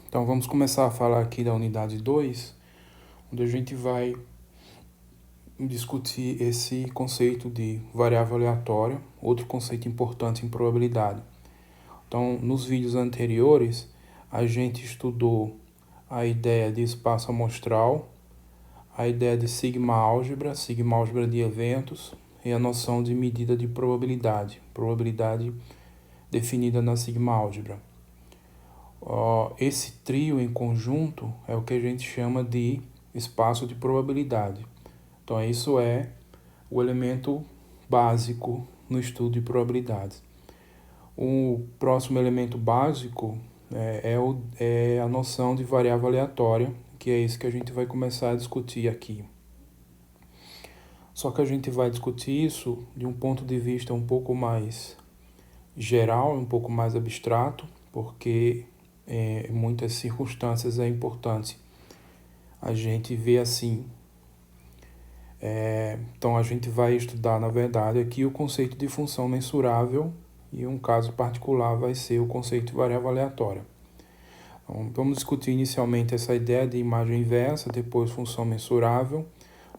Então vamos começar a falar aqui da unidade 2, onde a gente vai discutir esse conceito de variável aleatória, outro conceito importante em probabilidade. Então, nos vídeos anteriores, a gente estudou a ideia de espaço amostral, a ideia de sigma álgebra de eventos e a noção de medida de probabilidade definida na sigma álgebra. Esse trio em conjunto é o que a gente chama de espaço de probabilidade. Então, isso é o elemento básico no estudo de probabilidades. O próximo elemento básico é a noção de variável aleatória, que é isso que a gente vai começar a discutir aqui. Só que a gente vai discutir isso de um ponto de vista um pouco mais geral, um pouco mais abstrato, porque em muitas circunstâncias é importante a gente ver assim. Então a gente vai estudar, na verdade, aqui o conceito de função mensurável e um caso particular vai ser o conceito de variável aleatória. Então, vamos discutir inicialmente essa ideia de imagem inversa, depois função mensurável,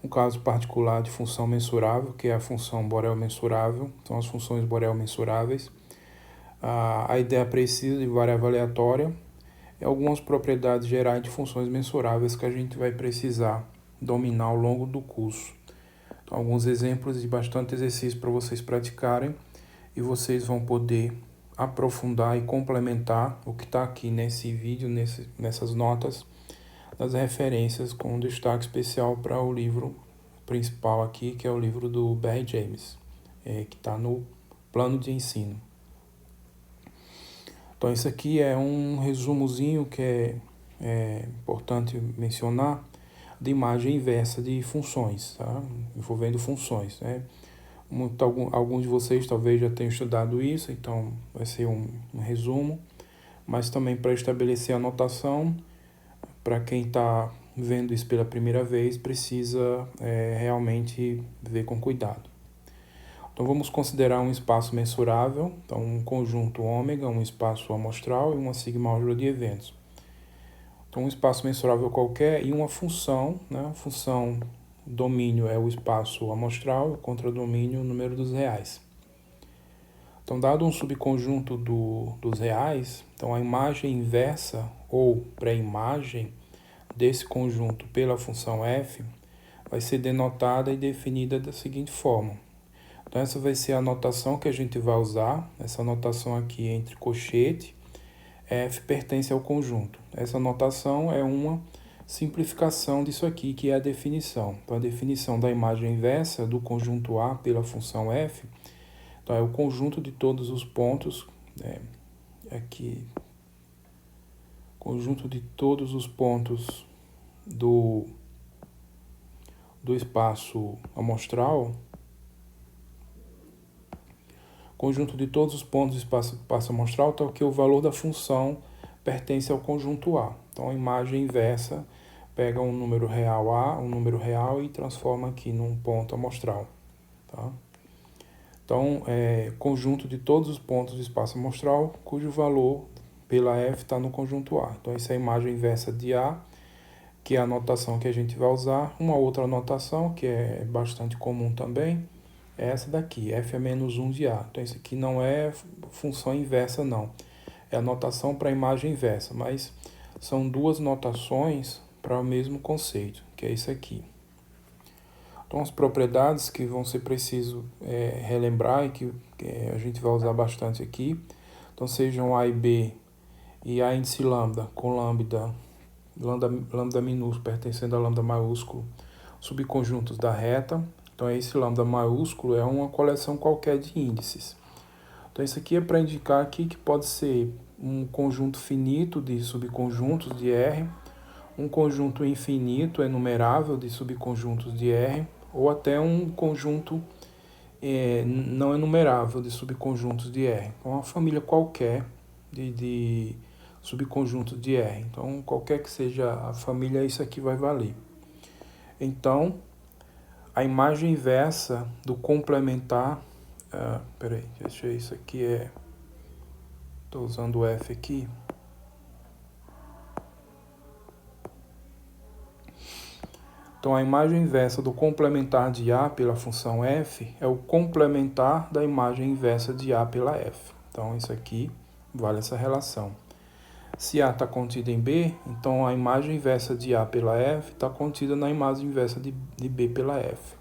um caso particular de função mensurável, que é a função Borel mensurável, são as funções Borel mensuráveis. A ideia precisa de variável aleatória e algumas propriedades gerais de funções mensuráveis que a gente vai precisar dominar ao longo do curso. Então, alguns exemplos de bastante exercício para vocês praticarem e vocês vão poder aprofundar e complementar o que está aqui nesse vídeo, nessas notas, das referências com destaque especial para o livro principal aqui, que é o livro do Barry James, que está no plano de ensino. Então, isso aqui é um resumozinho que é importante mencionar de imagem inversa de funções, tá? Envolvendo funções, né? Alguns de vocês talvez já tenham estudado isso, então vai ser um resumo, mas também para estabelecer a notação, para quem está vendo isso pela primeira vez, precisa realmente ver com cuidado. Então vamos considerar um espaço mensurável, então um conjunto ômega, um espaço amostral e uma sigma álgebra de eventos. Então um espaço mensurável qualquer e uma função, né? A função domínio é o espaço amostral, contradomínio o número dos reais. Então, dado um subconjunto dos reais, então a imagem inversa ou pré-imagem desse conjunto pela função f vai ser denotada e definida da seguinte forma. Então, essa vai ser a notação que a gente vai usar, essa notação aqui entre colchete, f pertence ao conjunto. Essa notação é uma simplificação disso aqui, que é a definição. Então, a definição da imagem inversa do conjunto A pela função f, então é o conjunto de todos os pontos, aqui, conjunto de todos os pontos do espaço amostral, conjunto de todos os pontos do espaço amostral, tal que o valor da função pertence ao conjunto A. Então, a imagem inversa pega um número real A, um número real, e transforma aqui num ponto amostral. Tá? Então, conjunto de todos os pontos do espaço amostral, cujo valor pela f está no conjunto A. Então, essa é a imagem inversa de A, que é a notação que a gente vai usar. Uma outra notação, que é bastante comum também, é essa daqui, f é menos 1 de A. Então, isso aqui não é função inversa, não. É a notação para a imagem inversa, mas são duas notações para o mesmo conceito, que é isso aqui. Então, as propriedades que vão ser preciso relembrar e que a gente vai usar bastante aqui, então sejam A e B e A índice lambda com lambda minúsculo pertencendo a lambda maiúsculo, subconjuntos da reta. Então, esse lambda maiúsculo é uma coleção qualquer de índices. Então, isso aqui é para indicar aqui que pode ser um conjunto finito de subconjuntos de R, um conjunto infinito, enumerável, de subconjuntos de R, ou até um conjunto não enumerável de subconjuntos de R. Então, uma família qualquer de subconjuntos de R. Então, qualquer que seja a família, isso aqui vai valer. Então, a imagem inversa do complementar... peraí, deixa eu isso aqui estou usando o F aqui. Então, a imagem inversa do complementar de A pela função f é o complementar da imagem inversa de A pela f. Então, isso aqui vale essa relação. Se A está contida em B, então a imagem inversa de A pela f está contida na imagem inversa de B pela f.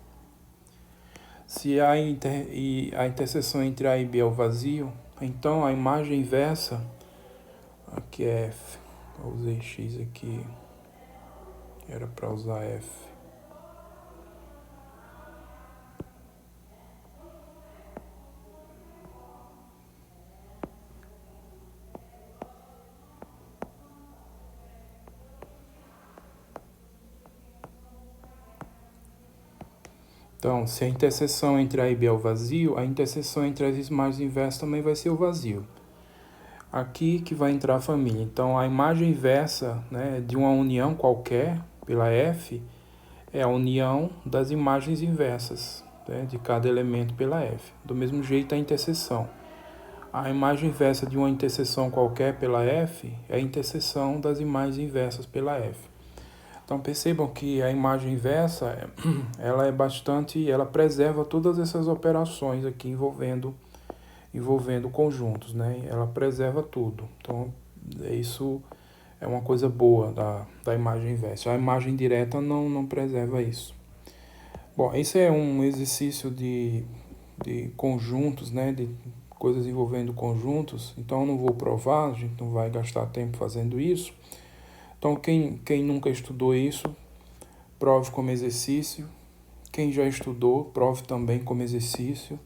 Se a interseção entre A e B é o vazio, então a imagem inversa, aqui é f, eu usei x aqui, era para usar f. Então, se a interseção entre A e B é o vazio, a interseção entre as imagens inversas também vai ser o vazio. Aqui que vai entrar a família. Então, a imagem inversa, né, de uma união qualquer pela f é a união das imagens inversas, né, de cada elemento pela f. Do mesmo jeito, a interseção. A imagem inversa de uma interseção qualquer pela f é a interseção das imagens inversas pela f. Então percebam que a imagem inversa, ela é bastante, ela preserva todas essas operações aqui envolvendo conjuntos, né? Ela preserva tudo. Então isso é uma coisa boa da imagem inversa. A imagem direta não preserva isso. Bom, esse é um exercício de conjuntos, né? De coisas envolvendo conjuntos. Então eu não vou provar, a gente não vai gastar tempo fazendo isso. Então, quem nunca estudou isso, prove como exercício. Quem já estudou, prove também como exercício,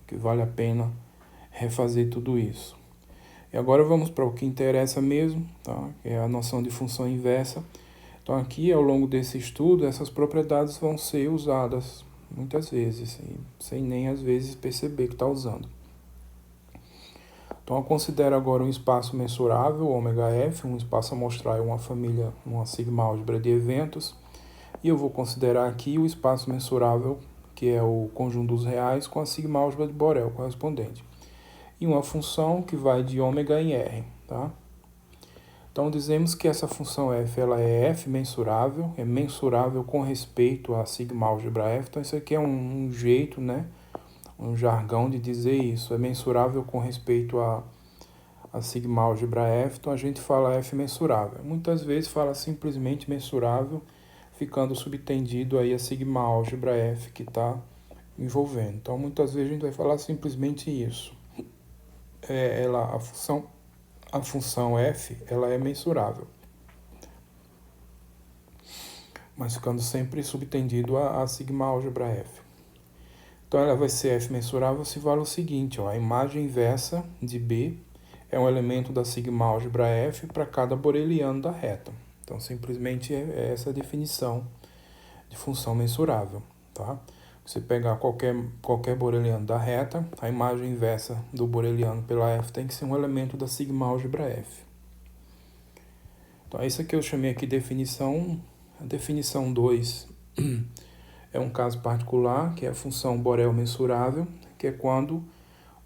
que vale a pena refazer tudo isso. E agora vamos para o que interessa mesmo, tá? Que é a noção de função inversa. Então, aqui, ao longo desse estudo, essas propriedades vão ser usadas muitas vezes, sem nem às vezes perceber que está usando. Então, eu considero agora um espaço mensurável, ômega-f, um espaço amostral é uma família, uma sigma-álgebra de eventos, e eu vou considerar aqui o espaço mensurável, que é o conjunto dos reais, com a sigma-álgebra de Borel correspondente. E uma função que vai de ômega em R, tá? Então, dizemos que essa função f ela é f mensurável, é mensurável com respeito à sigma-álgebra f. Então, isso aqui é um jeito, né? Um jargão de dizer isso, é mensurável com respeito a sigma-álgebra f, então a gente fala f mensurável. Muitas vezes fala simplesmente mensurável, ficando subtendido aí a sigma-álgebra f que está envolvendo. Então, muitas vezes a gente vai falar simplesmente isso. A função f, ela é mensurável, mas ficando sempre subtendido a sigma-álgebra f. Então, ela vai ser f mensurável se vale o seguinte, ó, a imagem inversa de B é um elemento da sigma-álgebra f para cada boreliano da reta. Então, simplesmente é essa a definição de função mensurável, tá? Você pegar qualquer boreliano da reta, a imagem inversa do boreliano pela f tem que ser um elemento da sigma-álgebra f. Então, isso aqui eu chamei aqui definição 1. A definição 2 é um caso particular, que é a função Borel mensurável, que é quando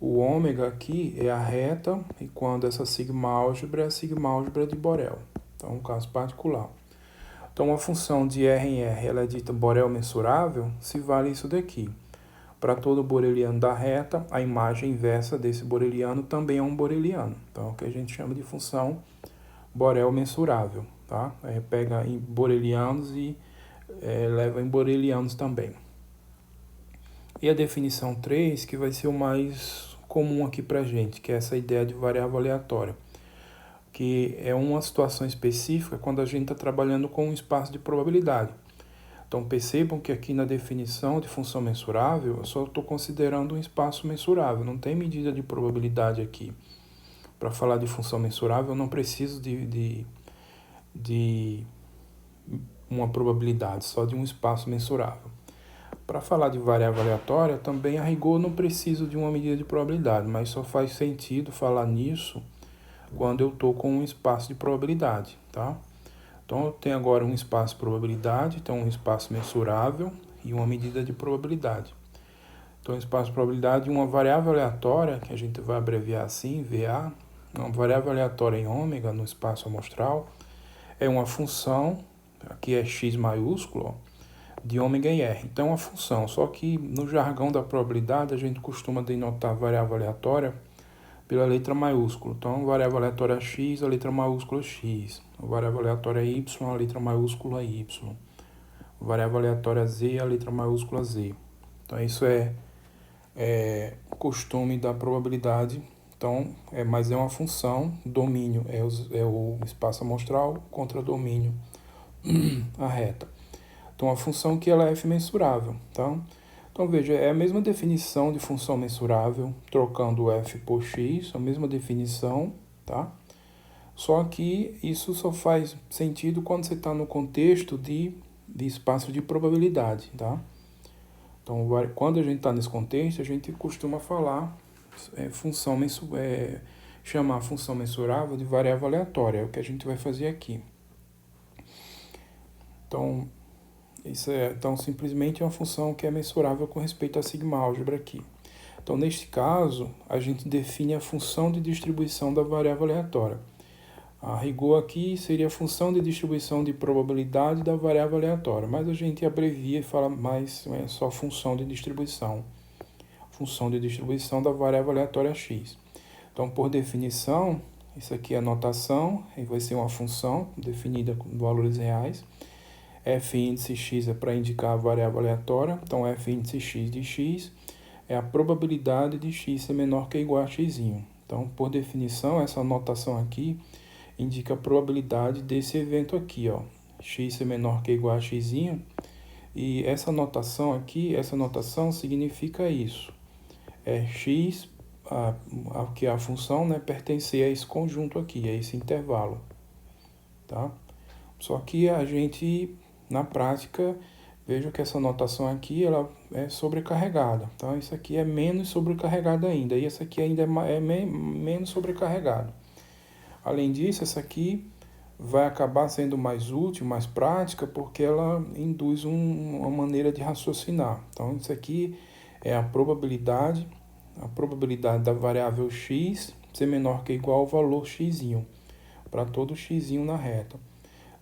o ômega aqui é a reta e quando essa sigma-álgebra é a sigma-álgebra de Borel. Então, um caso particular. Então, a função de R em R ela é dita Borel mensurável se vale isso daqui. Para todo boreliano da reta, a imagem inversa desse boreliano também é um boreliano. Então, é o que a gente chama de função Borel mensurável. Tá? Aí pega em borelianos e leva em borelianos também. E a definição 3, que vai ser o mais comum aqui para a gente, que é essa ideia de variável aleatória, que é uma situação específica quando a gente está trabalhando com um espaço de probabilidade. Então percebam que aqui na definição de função mensurável, eu só estou considerando um espaço mensurável, não tem medida de probabilidade aqui. Para falar de função mensurável, eu não preciso de uma probabilidade, só de um espaço mensurável. Para falar de variável aleatória, também a rigor não preciso de uma medida de probabilidade, mas só faz sentido falar nisso quando eu estou com um espaço de probabilidade, tá? Então, eu tenho agora um espaço de probabilidade, então um espaço mensurável e uma medida de probabilidade. Então, um espaço de probabilidade e uma variável aleatória, que a gente vai abreviar assim, VA, uma variável aleatória em ômega no espaço amostral, é uma função, aqui é x maiúsculo, ó, de ômega em R. Então é uma função, só que no jargão da probabilidade a gente costuma denotar a variável aleatória pela letra maiúscula. Então, variável aleatória x, a letra maiúscula x. A variável aleatória y, a letra maiúscula y. A variável aleatória z, a letra maiúscula z. Então, isso é costume da probabilidade. Então, mas é uma função, domínio é o espaço amostral contra domínio, a reta. Então, a função que ela é f-mensurável. Então, veja, é a mesma definição de função mensurável, trocando f por x, a mesma definição, tá? Só que isso só faz sentido quando você está no contexto de espaço de probabilidade, tá? Então, quando a gente está nesse contexto, a gente costuma falar chamar a função mensurável de variável aleatória, é o que a gente vai fazer aqui. Então, então, simplesmente é uma função que é mensurável com respeito à sigma-álgebra aqui. Então, neste caso, a gente define a função de distribuição da variável aleatória. A rigor aqui seria a função de distribuição de probabilidade da variável aleatória, mas a gente abrevia e fala mais só função de distribuição. Função de distribuição da variável aleatória x. Então, por definição, isso aqui é a notação, e vai ser uma função definida com valores reais. F índice x é para indicar a variável aleatória, então f índice x de x é a probabilidade de x ser menor que ou igual a x. Então, por definição, essa notação aqui indica a probabilidade desse evento aqui, ó, x ser menor que ou igual a x, e essa notação aqui, essa notação significa isso, x, que é a função, né, pertencer a esse conjunto aqui, a esse intervalo, tá? Só que a gente, na prática, veja que essa notação aqui ela é sobrecarregada. Então, isso aqui é menos sobrecarregado ainda. E essa aqui ainda é menos sobrecarregado. Além disso, essa aqui vai acabar sendo mais útil, mais prática, porque ela induz uma maneira de raciocinar. Então, isso aqui é a probabilidade da variável x ser menor que ou igual ao valor x, para todo x na reta.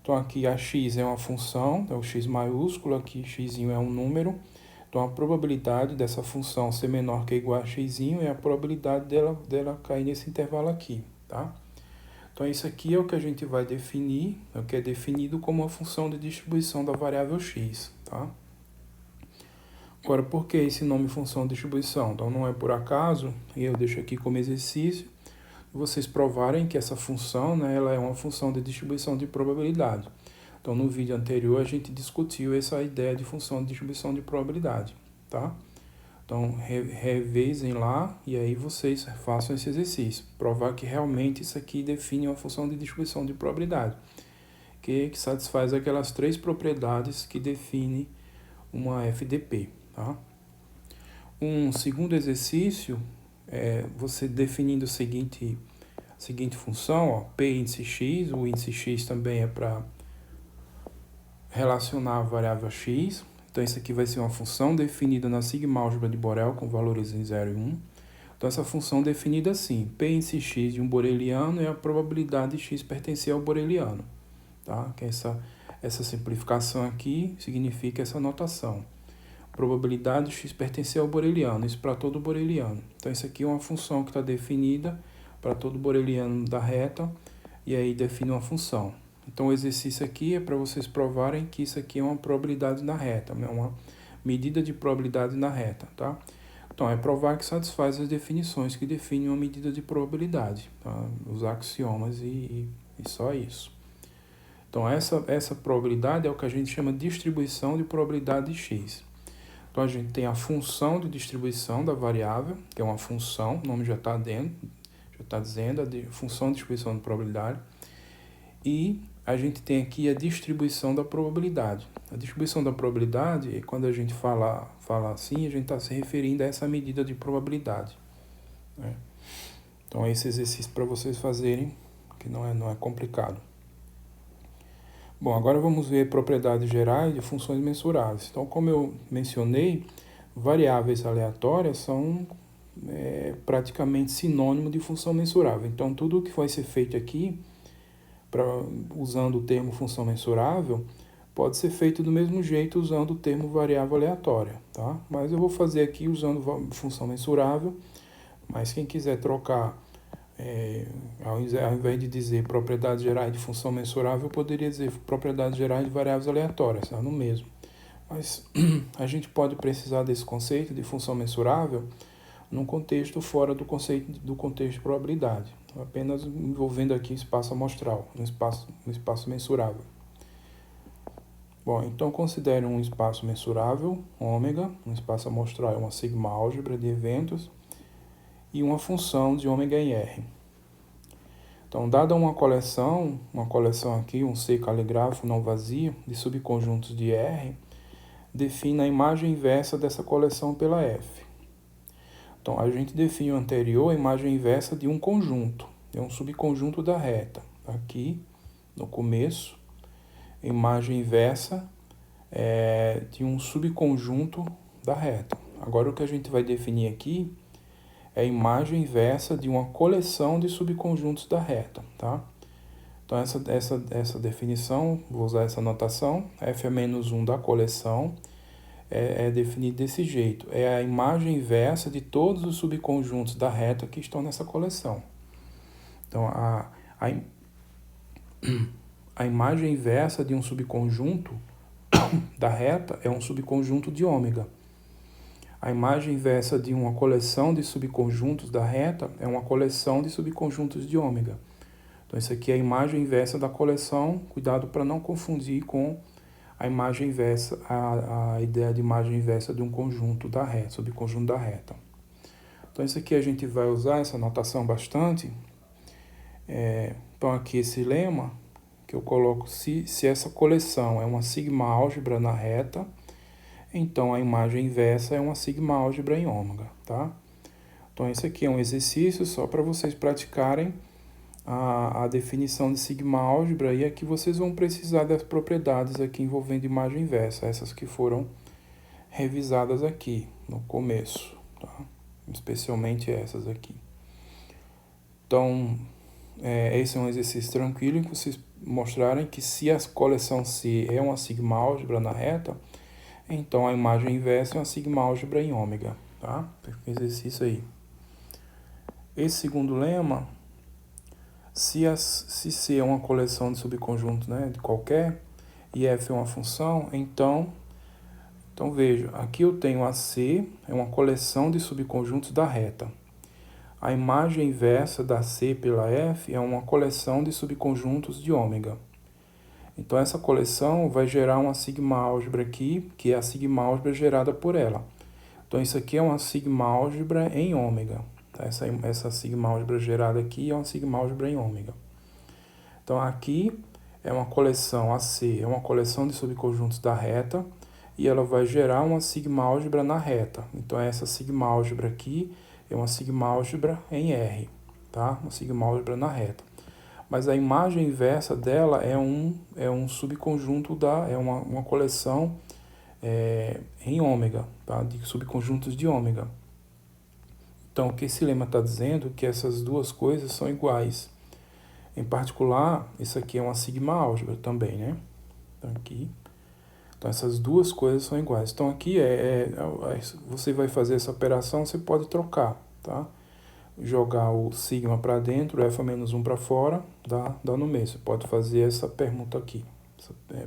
Então, aqui a x é uma função, é o x maiúsculo, aqui x é um número. Então, a probabilidade dessa função ser menor que ou igual a x é a probabilidade dela cair nesse intervalo aqui, tá? Então, isso aqui é o que a gente vai definir, é o que é definido como uma função de distribuição da variável x, tá? Agora, por que esse nome função de distribuição? Então, não é por acaso, e eu deixo aqui como exercício, vocês provarem que essa função, né, ela é uma função de distribuição de probabilidade. Então, no vídeo anterior, a gente discutiu essa ideia de função de distribuição de probabilidade, tá? Então, revezem lá e aí vocês façam esse exercício. Provar que realmente isso aqui define uma função de distribuição de probabilidade, que satisfaz aquelas três propriedades que definem uma FDP, tá? Um segundo exercício é você definindo a seguinte função, ó, P índice x, o índice x também é para relacionar a variável x. Então, isso aqui vai ser uma função definida na sigma-álgebra de Borel com valores em 0 e 1. Então, essa função definida assim, P índice x de um boreliano é a probabilidade de x pertencer ao boreliano, tá? Que essa simplificação aqui significa essa notação. Probabilidade de x pertencer ao boreliano, isso para todo boreliano. Então, isso aqui é uma função que está definida para todo boreliano da reta, e aí define uma função. Então, o exercício aqui é para vocês provarem que isso aqui é uma probabilidade na reta, é uma medida de probabilidade na reta, tá? Então, é provar que satisfaz as definições que definem uma medida de probabilidade, tá? Os axiomas e só isso. Então, essa probabilidade é o que a gente chama de distribuição de probabilidade de x. Então, a gente tem a função de distribuição da variável, que é uma função, o nome já está dizendo, a função de distribuição de probabilidade. E a gente tem aqui a distribuição da probabilidade. A distribuição da probabilidade, quando a gente fala assim, a gente está se referindo a essa medida de probabilidade, né? Então, esse exercício para vocês fazerem, que não é complicado. Bom, agora vamos ver propriedades gerais de funções mensuráveis. Então, como eu mencionei, variáveis aleatórias são praticamente sinônimo de função mensurável. Então, tudo o que vai ser feito aqui, usando o termo função mensurável, pode ser feito do mesmo jeito usando o termo variável aleatória, tá? Mas eu vou fazer aqui usando função mensurável, mas quem quiser trocar, ao invés de dizer propriedades gerais de função mensurável, eu poderia dizer propriedades gerais de variáveis aleatórias, tá? No mesmo. Mas a gente pode precisar desse conceito de função mensurável num contexto fora do contexto de probabilidade, apenas envolvendo aqui espaço amostral, um espaço mensurável. Bom, então considere um espaço mensurável, ômega, um espaço amostral é uma sigma álgebra de eventos e uma função de ômega em R. Então, dada uma coleção aqui, um C caligráfico não vazio de subconjuntos de R, defina a imagem inversa dessa coleção pela F. Então, a gente define o anterior, a imagem inversa de um conjunto, é um subconjunto da reta. Aqui, no começo, imagem inversa de um subconjunto da reta. Agora, o que a gente vai definir aqui é a imagem inversa de uma coleção de subconjuntos da reta, tá? Então, essa definição, vou usar essa notação, f é menos 1 da coleção, é definido desse jeito. É a imagem inversa de todos os subconjuntos da reta que estão nessa coleção. Então, a imagem inversa de um subconjunto da reta é um subconjunto de ômega. A imagem inversa de uma coleção de subconjuntos da reta é uma coleção de subconjuntos de ômega. Então, isso aqui é a imagem inversa da coleção. Cuidado para não confundir com a imagem inversa, a ideia de imagem inversa de um conjunto da reta, subconjunto da reta. Então, isso aqui a gente vai usar essa notação bastante. Então, aqui esse lema que eu coloco, se essa coleção é uma sigma álgebra na reta, então a imagem inversa é uma sigma álgebra em ômega, tá? Então, esse aqui é um exercício só para vocês praticarem a definição de sigma álgebra, e aqui vocês vão precisar das propriedades aqui envolvendo imagem inversa, essas que foram revisadas aqui no começo, tá? Especialmente essas aqui. Então, esse é um exercício tranquilo em que vocês mostrarem que se a coleção C é uma sigma álgebra na reta, então a imagem inversa é uma sigma álgebra em ômega, tá? Exercício aí. Esse segundo lema, se C é uma coleção de subconjuntos, né, de qualquer, e F é uma função, então veja, aqui eu tenho a C, é uma coleção de subconjuntos da reta. A imagem inversa da C pela F é uma coleção de subconjuntos de ômega. Então, essa coleção vai gerar uma sigma álgebra aqui, que é a sigma álgebra gerada por ela. Então, isso aqui é uma sigma álgebra em ômega. Essa sigma álgebra gerada aqui é uma sigma álgebra em ômega. Então, aqui é uma coleção, a C é uma coleção de subconjuntos da reta, e ela vai gerar uma sigma álgebra na reta. Então, essa sigma álgebra aqui é uma sigma álgebra em R, tá? Uma sigma álgebra na reta. Mas a imagem inversa dela é um subconjunto é uma coleção em ômega, tá? De subconjuntos de ômega. Então, o que esse lema está dizendo é que essas duas coisas são iguais. Em particular, isso aqui é uma sigma álgebra também, né? Então, essas duas coisas são iguais. Então, aqui você vai fazer essa operação, você pode trocar, tá? Jogar o sigma para dentro, f a menos 1 para fora, dá no mesmo. Você pode fazer essa permuta aqui,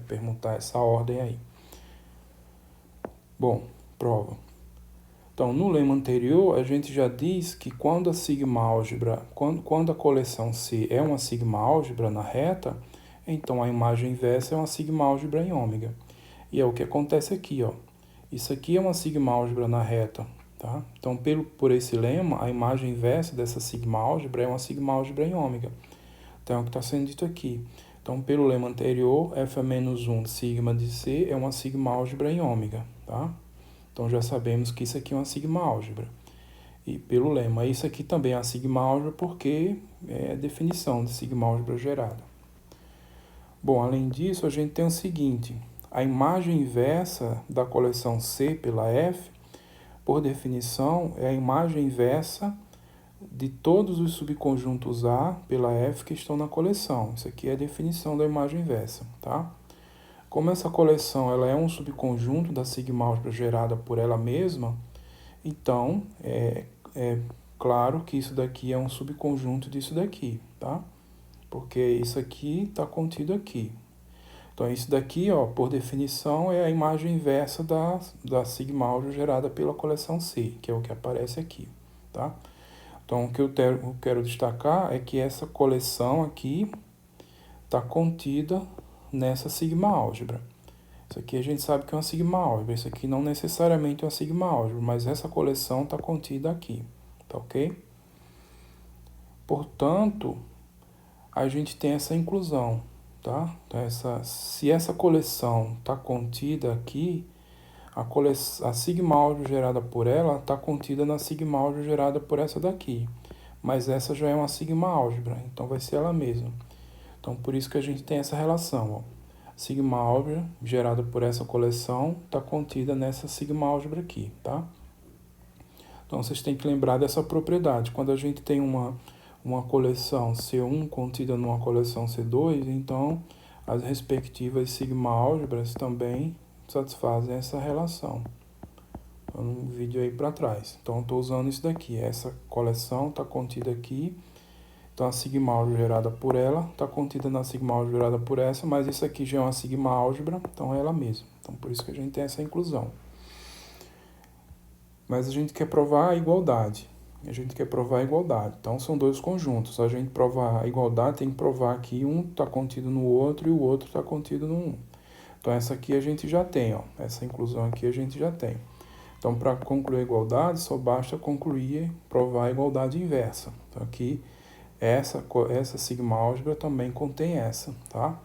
permutar essa ordem aí. Bom, prova. Então, no lema anterior, a gente já diz que quando a sigma álgebra, quando a coleção C é uma sigma álgebra na reta, então a imagem inversa é uma sigma álgebra em ômega. E é o que acontece aqui, ó. Isso aqui é uma sigma álgebra na reta, tá? Então, por esse lema, a imagem inversa dessa sigma álgebra é uma sigma álgebra em ômega. Então, é o que está sendo dito aqui. Então, pelo lema anterior, f a menos 1 sigma de C é uma sigma álgebra em ômega, tá? Então, já sabemos que isso aqui é uma sigma álgebra. E pelo lema, isso aqui também é uma sigma álgebra porque é a definição de sigma álgebra gerada. Bom, além disso, a gente tem o seguinte: a imagem inversa da coleção C pela F, por definição, é a imagem inversa de todos os subconjuntos A pela F que estão na coleção. Isso aqui é a definição da imagem inversa, tá? Como essa coleção ela é um subconjunto da sigma álgebra gerada por ela mesma, então é claro que isso daqui é um subconjunto disso daqui, tá? Porque isso aqui está contido aqui. Então, isso daqui, ó, por definição, é a imagem inversa da sigma álgebra gerada pela coleção C, que é o que aparece aqui, tá? Então, o que eu quero destacar é que essa coleção aqui está contida nessa sigma álgebra. Isso aqui a gente sabe que é uma sigma álgebra, isso aqui não necessariamente é uma sigma álgebra, mas essa coleção está contida aqui, tá ok? Portanto, a gente tem essa inclusão, tá? Então, se essa coleção está contida aqui, a sigma álgebra gerada por ela está contida na sigma álgebra gerada por essa daqui, mas essa já é uma sigma álgebra, então vai ser ela mesma. Então, por isso que a gente tem essa relação, ó. Sigma álgebra gerada por essa coleção está contida nessa sigma álgebra aqui, tá? Então, vocês têm que lembrar dessa propriedade. Quando a gente tem uma coleção C1 contida numa coleção C2, então as respectivas sigma álgebras também satisfazem essa relação. Então, no vídeo aí para trás. Então, estou usando isso daqui. Essa coleção está contida aqui. Então, a sigma álgebra gerada por ela está contida na sigma álgebra gerada por essa, mas isso aqui já é uma sigma álgebra, então é ela mesma. Então, por isso que a gente tem essa inclusão. Mas a gente quer provar a igualdade. Então, são dois conjuntos. A gente provar a igualdade tem que provar que um está contido no outro e o outro está contido no um. Então, essa aqui a gente já tem, ó. Essa inclusão aqui a gente já tem. Então, para concluir a igualdade, só basta concluir, provar a igualdade inversa. Então, aqui, essa sigma álgebra também contém essa, tá?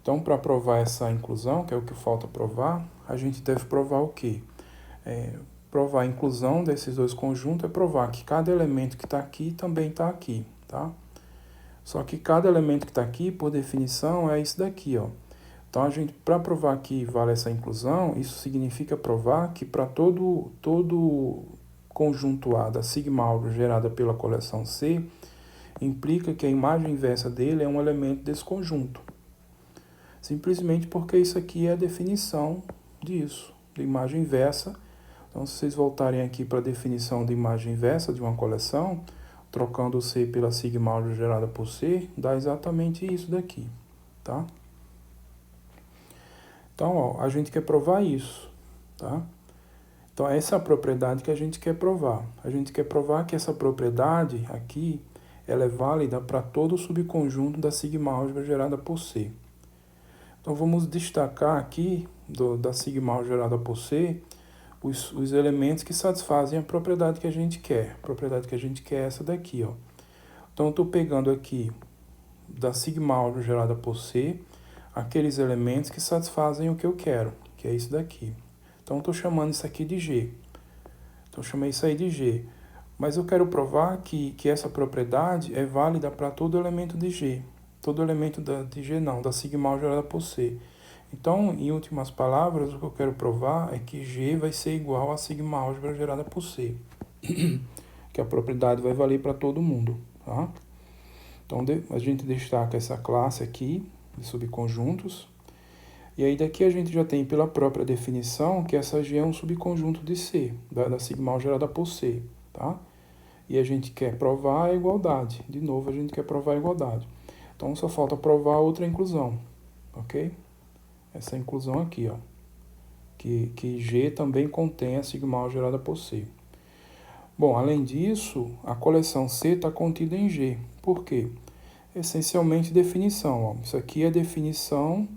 Então, para provar essa inclusão, que é o que falta provar, a gente deve provar o quê? Provar a inclusão desses dois conjuntos é provar que cada elemento que está aqui também está aqui, tá? Só que cada elemento que está aqui, por definição, é isso daqui, ó. Então, para provar que vale essa inclusão, isso significa provar que para todo conjunto A da sigma álgebra gerada pela coleção C, implica que a imagem inversa dele é um elemento desse conjunto. Simplesmente porque isso aqui é a definição disso, de imagem inversa. Então, se vocês voltarem aqui para a definição de imagem inversa de uma coleção, trocando C pela sigma álgebra gerada por C, dá exatamente isso daqui, tá? Então, ó, a gente quer provar isso, tá? Então, essa é a propriedade que a gente quer provar. A gente quer provar que essa propriedade aqui, ela é válida para todo o subconjunto da sigma álgebra gerada por C. Então, vamos destacar aqui, da sigma álgebra gerada por C, os elementos que satisfazem a propriedade que a gente quer. A propriedade que a gente quer é essa daqui, ó. Então, eu estou pegando aqui, da sigma álgebra gerada por C, aqueles elementos que satisfazem o que eu quero, que é isso daqui. Então, estou chamando isso aqui de G. Então, chamei isso aí de G. Mas eu quero provar que essa propriedade é válida para todo elemento de G. Todo elemento de G não, da sigma álgebra gerada por C. Então, em últimas palavras, o que eu quero provar é que G vai ser igual a sigma álgebra gerada por C. Que a propriedade vai valer para todo mundo, tá? Então, a gente destaca essa classe aqui de subconjuntos. E aí daqui a gente já tem pela própria definição que essa G é um subconjunto de C, da sigma álgebra gerada por C, tá? E a gente quer provar a igualdade. De novo, a gente quer provar a igualdade. Então, só falta provar outra inclusão, ok? Essa inclusão aqui, ó. Que G também contém a sigma álgebra gerada por C. Bom, além disso, a coleção C está contida em G. Por quê? Essencialmente definição, ó. Isso aqui é a definição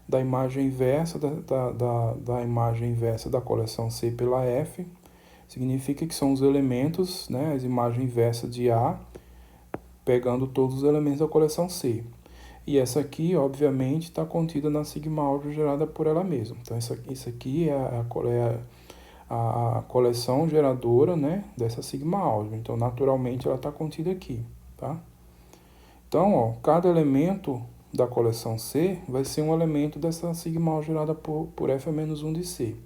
da imagem inversa da imagem inversa da coleção C pela F. Significa que são os elementos, né, as imagens inversas de A, pegando todos os elementos da coleção C. E essa aqui, obviamente, está contida na sigma álgebra gerada por ela mesma. Então, isso aqui é a coleção geradora, né, dessa sigma álgebra. Então, naturalmente, ela está contida aqui, tá? Então, ó, cada elemento da coleção C vai ser um elemento dessa sigma álgebra gerada por F a menos 1 de C.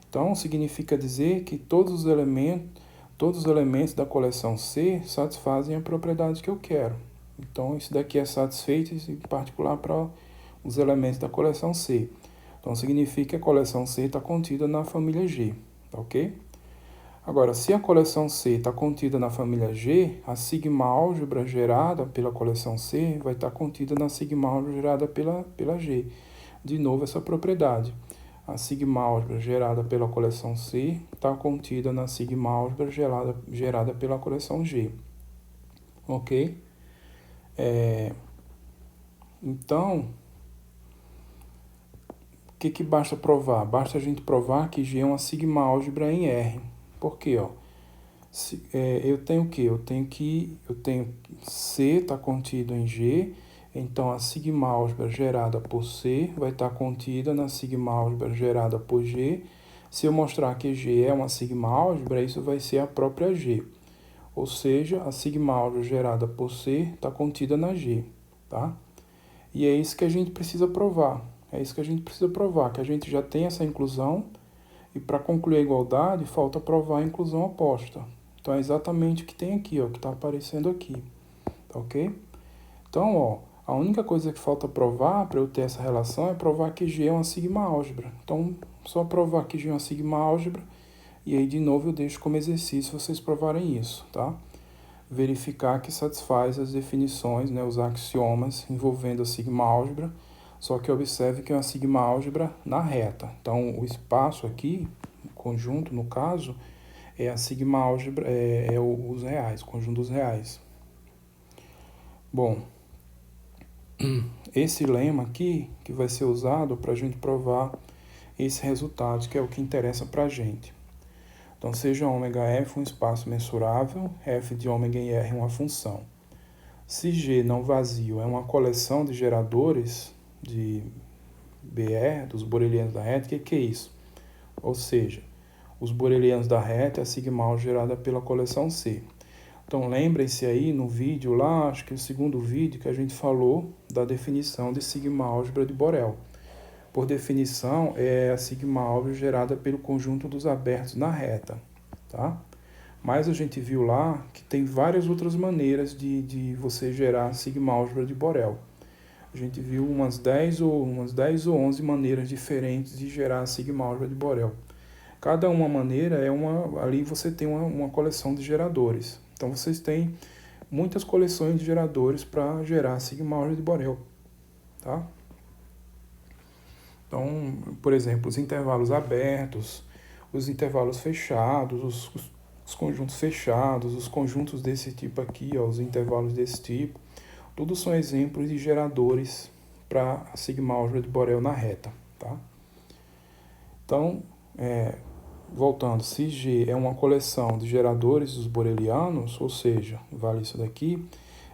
Então, significa dizer que todos os elementos da coleção C satisfazem a propriedade que eu quero. Então, isso daqui é satisfeito, em particular, para os elementos da coleção C. Então, significa que a coleção C está contida na família G, tá ok? Agora, se a coleção C está contida na família G, a sigma-álgebra gerada pela coleção C vai estar contida na sigma-álgebra gerada pela G. De novo, essa propriedade. A sigma-álgebra gerada pela coleção C está contida na sigma-álgebra gerada pela coleção G. Ok? Então, o que basta provar? Basta a gente provar que G é uma sigma-álgebra em R. Por quê? Eu tenho o quê? Eu tenho C está contido em G, então a sigma-álgebra gerada por C vai estar contida na sigma-álgebra gerada por G. Se eu mostrar que G é uma sigma-álgebra, isso vai ser a própria G. Ou seja, a sigma-álgebra gerada por C está contida na G, tá? E é isso que a gente precisa provar. Que a gente já tem essa inclusão e para concluir a igualdade, falta provar a inclusão oposta. Então, é exatamente o que tem aqui, que está aparecendo aqui, tá ok? Então, a única coisa que falta provar para eu ter essa relação é provar que G é uma sigma-álgebra. Então, só provar que G é uma sigma-álgebra e aí, de novo, eu deixo como exercício vocês provarem isso, tá? Verificar que satisfaz as definições, né, os axiomas envolvendo a sigma-álgebra, só que observe que é uma sigma-álgebra na reta. Então, o espaço aqui, o conjunto, no caso, é a sigma-álgebra, os reais, o conjunto dos reais. Bom, esse lema aqui, que vai ser usado para a gente provar esse resultado, que é o que interessa para a gente. Então, seja ômega f um espaço mensurável, f de ômega em R uma função. Se G não vazio é uma coleção de geradores de BR, dos borelianos da reta, o que é isso? Ou seja, os borelianos da reta é a sigma-álgebra gerada pela coleção C. Então, lembrem-se aí no vídeo lá, acho que o segundo vídeo que a gente falou da definição de sigma-álgebra de Borel. Por definição, é a sigma-álgebra gerada pelo conjunto dos abertos na reta, tá? Mas a gente viu lá que tem várias outras maneiras de você gerar sigma-álgebra de Borel. A gente viu umas 10 ou 11 maneiras diferentes de gerar sigma-álgebra de Borel. Cada uma maneira ali você tem uma coleção de geradores. Então vocês têm muitas coleções de geradores para gerar sigma-álgebra de Borel, tá? Então, por exemplo, os intervalos abertos, os intervalos fechados, os conjuntos fechados, os conjuntos desse tipo aqui, os intervalos desse tipo, tudo são exemplos de geradores para a sigma-álgebra de Borel na reta, tá? Então, voltando, se G é uma coleção de geradores dos borelianos, ou seja, vale isso daqui,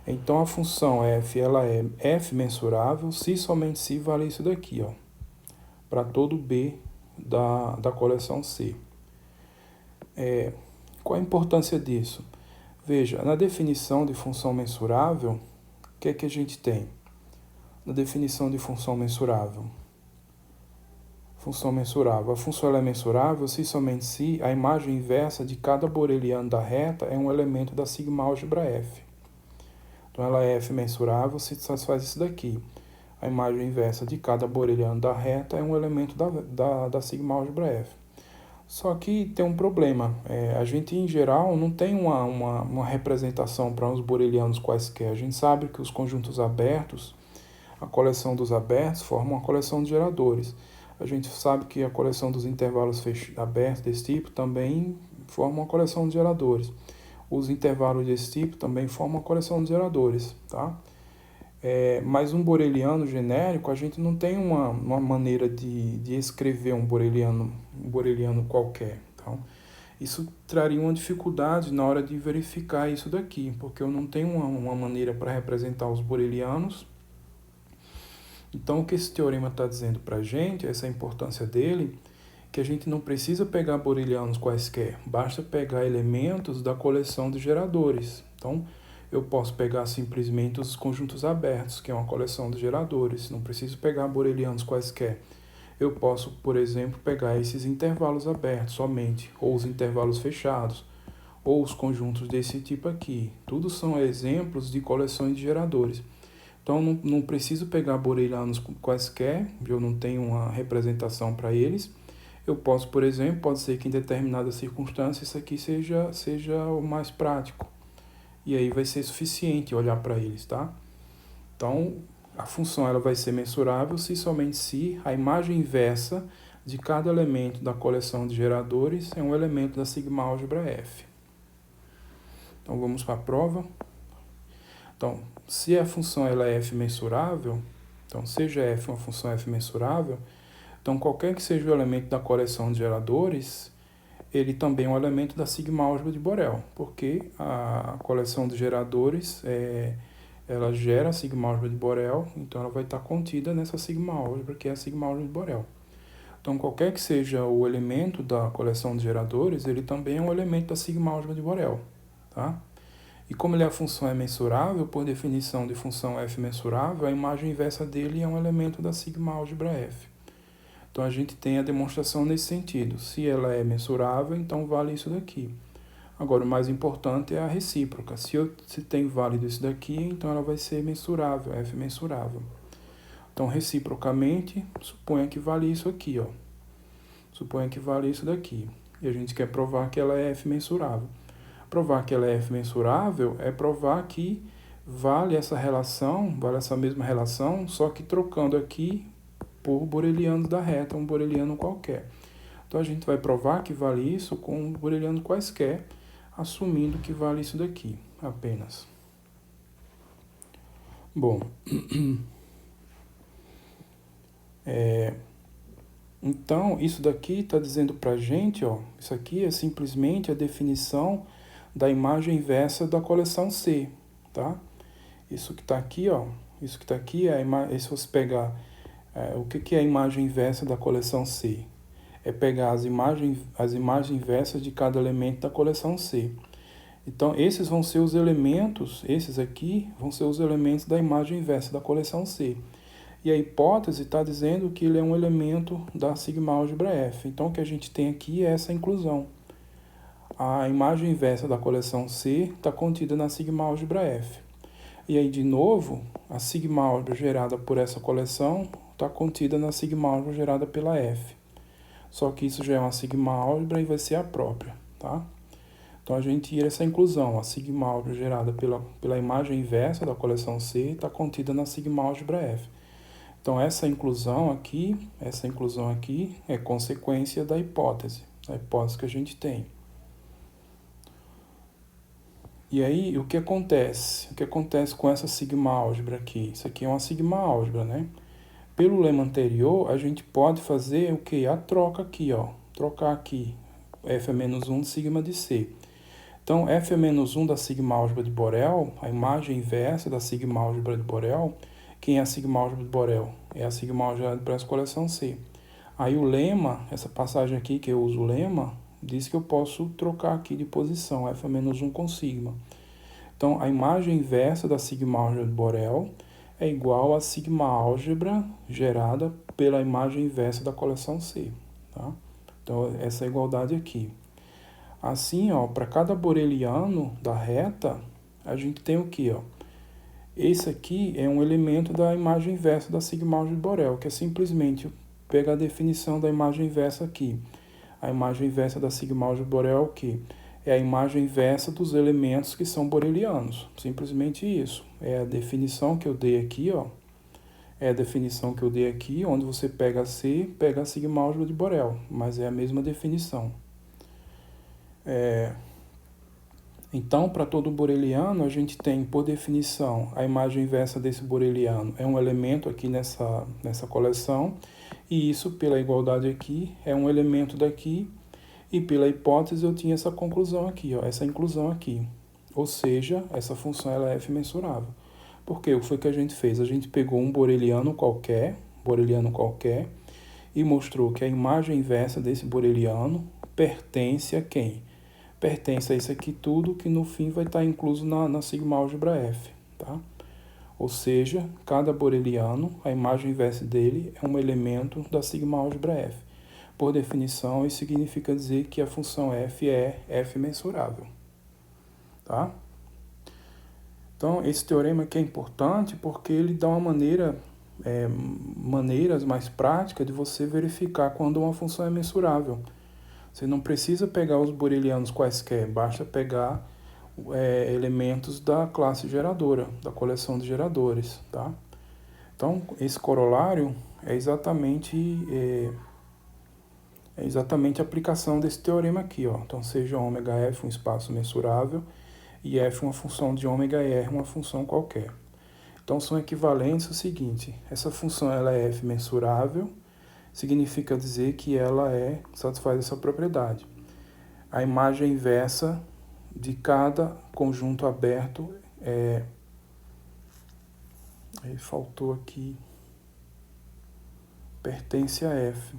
então a função f ela é f mensurável se somente se vale isso daqui, para todo B da coleção C. Qual a importância disso? Veja, na definição de função mensurável, o que é que a gente tem? Na definição de função mensurável. Função mensurável. A função ela é mensurável se somente se a imagem inversa de cada boreliano da reta é um elemento da sigma-álgebra F. Então, ela é F mensurável se satisfaz isso daqui. A imagem inversa de cada boreliano da reta é um elemento da sigma-álgebra F. Só que tem um problema. A gente, em geral, não tem uma representação para uns borelianos quaisquer. A gente sabe que os conjuntos abertos, a coleção dos abertos, forma uma coleção de geradores. A gente sabe que a coleção dos intervalos abertos desse tipo também forma uma coleção de geradores. Os intervalos desse tipo também formam uma coleção de geradores, tá? Mas um boreliano genérico, a gente não tem uma maneira de escrever um boreliano qualquer. Então, isso traria uma dificuldade na hora de verificar isso daqui, porque eu não tenho uma maneira para representar os borelianos. Então, o que esse teorema está dizendo para a gente, essa é a importância dele, que a gente não precisa pegar borelianos quaisquer, basta pegar elementos da coleção de geradores. Então, eu posso pegar simplesmente os conjuntos abertos, que é uma coleção de geradores, não preciso pegar borelianos quaisquer. Eu posso, por exemplo, pegar esses intervalos abertos somente, ou os intervalos fechados, ou os conjuntos desse tipo aqui. Tudo são exemplos de coleções de geradores. Então, não preciso pegar borelianos quaisquer, eu não tenho uma representação para eles. Eu posso, por exemplo, pode ser que em determinadas circunstâncias isso aqui seja o mais prático. E aí vai ser suficiente olhar para eles, tá? Então, a função ela vai ser mensurável somente se a imagem inversa de cada elemento da coleção de geradores é um elemento da sigma-álgebra F. Então, vamos para a prova. Então, se a função ela é f mensurável, então seja f uma função f mensurável, então qualquer que seja o elemento da coleção de geradores, ele também é um elemento da sigma-álgebra de Borel, porque a coleção de geradores ela gera a sigma-álgebra de Borel, então ela vai estar contida nessa sigma-álgebra, que é a sigma-álgebra de Borel. Então, qualquer que seja o elemento da coleção de geradores, ele também é um elemento da sigma-álgebra de Borel, tá? E como a função é mensurável, por definição de função f mensurável, a imagem inversa dele é um elemento da sigma-álgebra F. Então, a gente tem a demonstração nesse sentido. Se ela é mensurável, então vale isso daqui. Agora, o mais importante é a recíproca. Se tem válido isso daqui, então ela vai ser mensurável, f mensurável. Então, reciprocamente, suponha que vale isso aqui, ó. Suponha que vale isso daqui. E a gente quer provar que ela é f mensurável. Provar que ela é f mensurável é provar que vale essa relação, vale essa mesma relação, só que trocando aqui por borelianos da reta, um boreliano qualquer. Então, a gente vai provar que vale isso com um boreliano quaisquer, assumindo que vale isso daqui, apenas. Bom, então, isso daqui está dizendo para a gente, ó, isso aqui é simplesmente a definição da imagem inversa da coleção C, tá? Isso que está aqui, ó, isso que está aqui, se você pegar o que é a imagem inversa da coleção C? É pegar as imagens inversas de cada elemento da coleção C. Então, esses vão ser os elementos, esses aqui vão ser os elementos da imagem inversa da coleção C. E a hipótese está dizendo que ele é um elemento da sigma-álgebra F. Então, o que a gente tem aqui é essa inclusão. A imagem inversa da coleção C está contida na sigma-álgebra F. E aí, de novo, a sigma-álgebra gerada por essa coleção está contida na sigma-álgebra gerada pela F. Só que isso já é uma sigma-álgebra e vai ser a própria, tá? Então, a gente tira essa inclusão. A sigma-álgebra gerada pela imagem inversa da coleção C está contida na sigma-álgebra F. Então, essa inclusão aqui é consequência da hipótese que a gente tem. E aí, o que acontece? O que acontece com essa sigma-álgebra aqui? Isso aqui é uma sigma-álgebra, né? Pelo lema anterior, a gente pode fazer o quê? A troca aqui, ó. Trocar aqui, f é menos 1 de sigma de C. Então, f é menos 1 da sigma-álgebra de Borel, a imagem inversa da sigma-álgebra de Borel. Quem é a sigma-álgebra de Borel? É a sigma-álgebra para essa coleção C. Aí o lema, essa passagem aqui que eu uso o lema, diz que eu posso trocar aqui de posição, f é menos 1 com sigma. Então, a imagem inversa da sigma-álgebra de Borel é igual à sigma-álgebra gerada pela imagem inversa da coleção C. Tá? Então, essa é a igualdade aqui. Assim, ó, para cada boreliano da reta, a gente tem o quê? Ó? Esse aqui é um elemento da imagem inversa da sigma-álgebra de Borel, que é simplesmente pegar a definição da imagem inversa aqui. A imagem inversa da sigma-álgebra de Borel é o quê? É a imagem inversa dos elementos que são borelianos. Simplesmente isso. É a definição que eu dei aqui, ó. É a definição que eu dei aqui, onde você pega C, pega a sigma-álgebra de Borel, mas é a mesma definição. Então, para todo boreliano, a gente tem, por definição, a imagem inversa desse boreliano é um elemento aqui nessa coleção, e isso, pela igualdade aqui, é um elemento daqui, e pela hipótese eu tinha essa conclusão aqui, ó, essa inclusão aqui. Ou seja, essa função ela é f mensurável. Porque o que foi que a gente fez? A gente pegou um boreliano qualquer, e mostrou que a imagem inversa desse boreliano pertence a quem? Pertence a isso aqui tudo, que no fim vai estar incluso na sigma-álgebra F, tá? Ou seja, cada boreliano, a imagem inversa dele é um elemento da sigma-álgebra F. Por definição, isso significa dizer que a função f é f mensurável, tá? Então, esse teorema aqui é importante porque ele dá uma maneiras mais práticas de você verificar quando uma função é mensurável. Você não precisa pegar os booleanos quaisquer, basta pegar elementos da classe geradora, da coleção de geradores, tá? Então, esse corolário é exatamente a aplicação desse teorema aqui, ó. Então, seja ômega f um espaço mensurável e f uma função de ômega e r uma função qualquer. Então, são equivalentes o seguinte: essa função ela é f mensurável, significa dizer que ela satisfaz essa propriedade. A imagem inversa de cada conjunto aberto aí faltou aqui, pertence a f.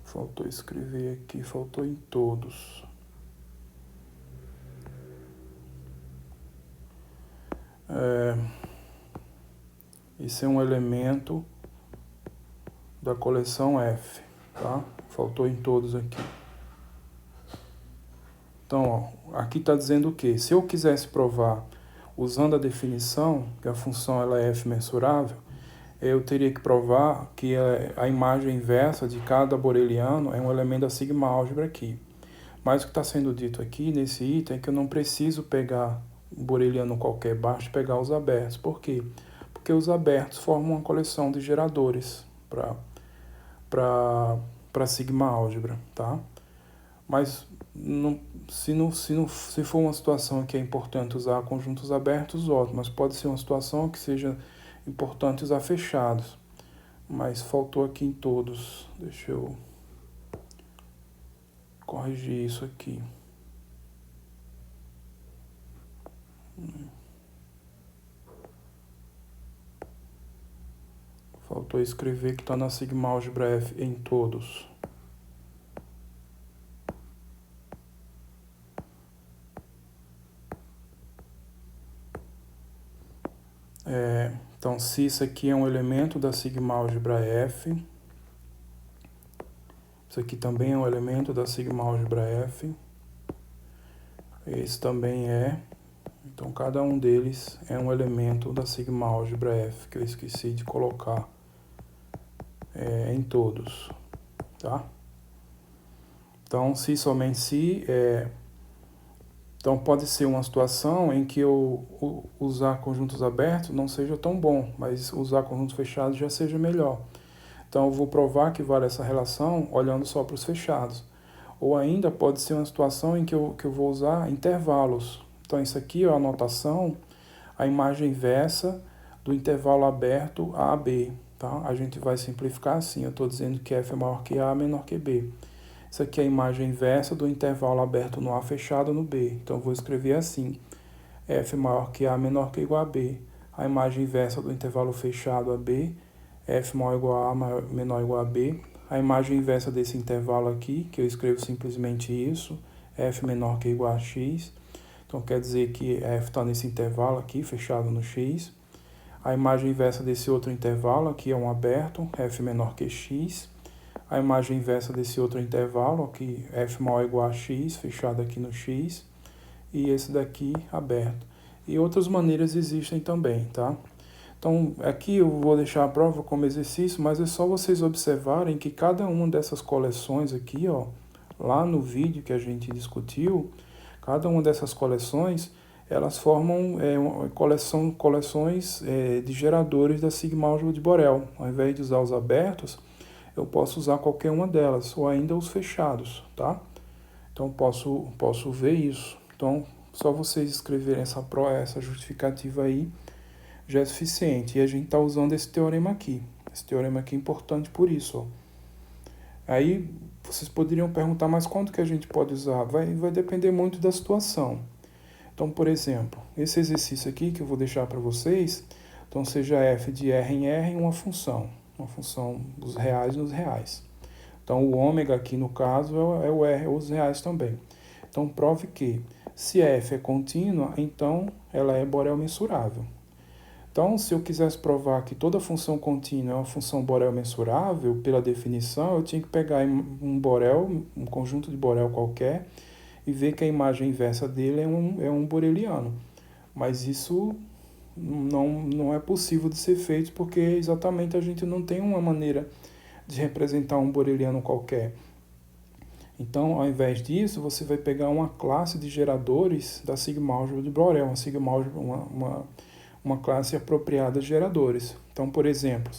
Faltou escrever aqui, faltou em todos. Esse é um elemento da coleção F, tá? Faltou em todos aqui. Então, ó, aqui está dizendo o quê? Se eu quisesse provar, usando a definição, que a função ela é F mensurável, eu teria que provar que a imagem inversa de cada boreliano é um elemento da sigma álgebra aqui. Mas o que está sendo dito aqui nesse item é que eu não preciso pegar um boreliano qualquer, basta pegar os abertos. Por quê? Porque os abertos formam uma coleção de geradores para sigma álgebra, tá? Mas se for uma situação que é importante usar conjuntos abertos, ótimo, mas pode ser uma situação que seja importante usar fechados. Mas faltou aqui em todos. Deixa eu corrigir isso aqui. Faltou escrever que está na sigma álgebra F em todos. Então, se isso aqui é um elemento da sigma álgebra F, isso aqui também é um elemento da sigma álgebra F, esse também é. Então, cada um deles é um elemento da sigma álgebra F, que eu esqueci de colocar em todos, tá? Então, se somente se, então pode ser uma situação em que eu usar conjuntos abertos não seja tão bom, mas usar conjuntos fechados já seja melhor. Então, eu vou provar que vale essa relação olhando só para os fechados. Ou ainda pode ser uma situação em que eu vou usar intervalos. Então, isso aqui é a anotação, a imagem inversa do intervalo aberto a B. Tá? A gente vai simplificar assim, eu estou dizendo que F é maior que A, menor que B. Isso aqui é a imagem inversa do intervalo aberto no A, fechado no B. Então, eu vou escrever assim, F maior que A, menor que ou igual a B. A imagem inversa do intervalo fechado a B, F maior ou igual a A, menor ou igual a B. A imagem inversa desse intervalo aqui, que eu escrevo simplesmente isso, F menor que ou igual a X. Então, quer dizer que F está nesse intervalo aqui, fechado no X. A imagem inversa desse outro intervalo aqui é um aberto, F menor que X. A imagem inversa desse outro intervalo aqui, F maior ou igual a X, fechado aqui no X. E esse daqui aberto. E outras maneiras existem também, tá? Então, aqui eu vou deixar a prova como exercício, mas é só vocês observarem que cada uma dessas coleções aqui, ó, lá no vídeo que a gente discutiu, cada uma dessas coleções, elas formam coleções de geradores da sigma álgebra de Borel. Ao invés de usar os abertos, eu posso usar qualquer uma delas, ou ainda os fechados, tá? Então, posso ver isso. Então, só vocês escreverem essa justificativa aí, já é suficiente. E a gente está usando esse teorema aqui. Esse teorema aqui é importante por isso, ó. Aí, vocês poderiam perguntar, mas quanto que a gente pode usar? Vai depender muito da situação. Então, por exemplo, esse exercício aqui que eu vou deixar para vocês, então seja f de r em r uma função dos reais nos reais. Então, o ômega aqui no caso é o r, os reais também. Então, prove que se f é contínua, então ela é Borel mensurável. Então, se eu quisesse provar que toda função contínua é uma função Borel mensurável, pela definição, eu tinha que pegar um conjunto de Borel qualquer, e ver que a imagem inversa dele é um boreliano. Mas isso não é possível de ser feito porque exatamente a gente não tem uma maneira de representar um boreliano qualquer. Então, ao invés disso, você vai pegar uma classe de geradores da sigma-álgebra de Borel, uma classe apropriada de geradores. Então, por exemplo,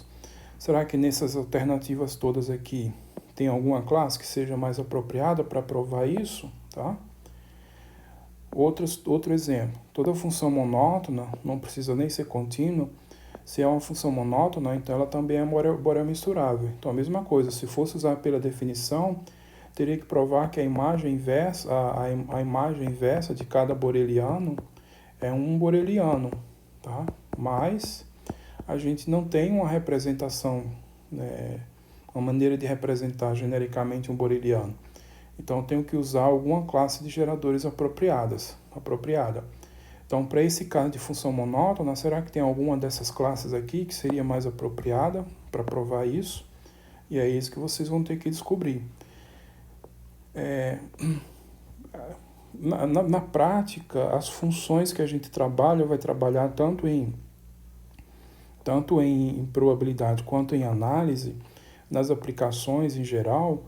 será que nessas alternativas todas aqui tem alguma classe que seja mais apropriada para provar isso? Tá? Outro exemplo, toda função monótona, não precisa nem ser contínua, se é uma função monótona, então ela também é Borel mensurável. Então, a mesma coisa, se fosse usar pela definição, teria que provar que a imagem inversa, a imagem inversa de cada boreliano é um boreliano, tá? Mas a gente não tem uma representação, uma maneira de representar genericamente um boreliano. Então eu tenho que usar alguma classe de geradores apropriada. Então, para esse caso de função monótona, será que tem alguma dessas classes aqui que seria mais apropriada para provar isso? E é isso que vocês vão ter que descobrir. Na prática, as funções que a gente trabalha, vai trabalhar tanto em probabilidade quanto em análise, nas aplicações em geral,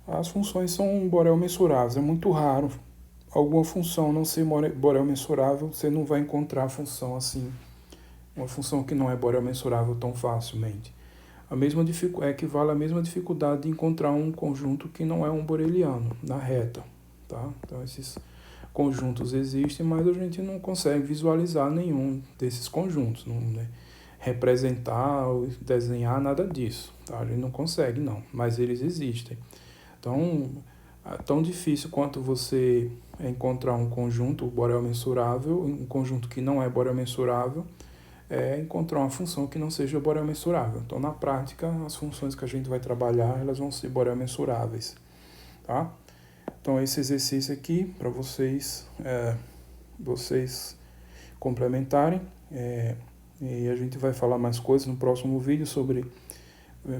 as funções são Borel mensuráveis. É muito raro alguma função não ser Borel mensurável, você não vai encontrar a função assim, uma função que não é Borel mensurável tão facilmente. Equivale à mesma dificuldade de encontrar um conjunto que não é um boreliano na reta. Tá? Então, esses conjuntos existem, mas a gente não consegue visualizar nenhum desses conjuntos, representar ou desenhar nada disso. Tá? A gente não consegue, não, mas eles existem. Então, é tão difícil quanto você encontrar um conjunto Borel mensurável, um conjunto que não é Borel mensurável, é encontrar uma função que não seja Borel mensurável. Então, na prática, as funções que a gente vai trabalhar, elas vão ser Borel mensuráveis. Tá? Então, esse exercício aqui, para vocês complementarem, e a gente vai falar mais coisas no próximo vídeo sobre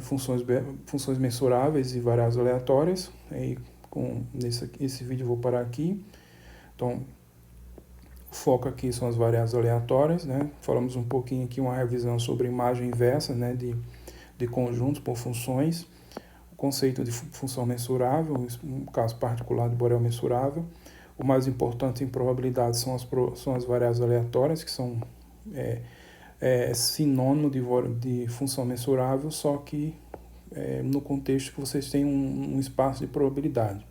funções mensuráveis e variáveis aleatórias. E esse vídeo eu vou parar aqui. Então, o foco aqui são as variáveis aleatórias, né? Falamos um pouquinho aqui, uma revisão sobre imagem inversa, né, de conjuntos por funções, o conceito de função mensurável, um caso particular de Borel mensurável. O mais importante em probabilidade são as variáveis aleatórias, que são sinônimo de função mensurável, só que no contexto que vocês têm um espaço de probabilidade.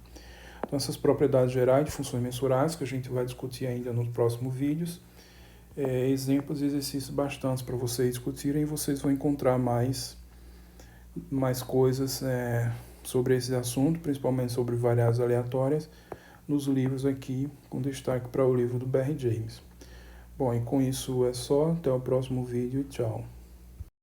Então, essas propriedades gerais de funções mensuráveis, que a gente vai discutir ainda nos próximos vídeos, exemplos e exercícios bastantes para vocês discutirem, e vocês vão encontrar mais coisas sobre esse assunto, principalmente sobre variáveis aleatórias, nos livros aqui, com destaque para o livro do Barry James. Bom, e com isso é só, até o próximo vídeo e tchau.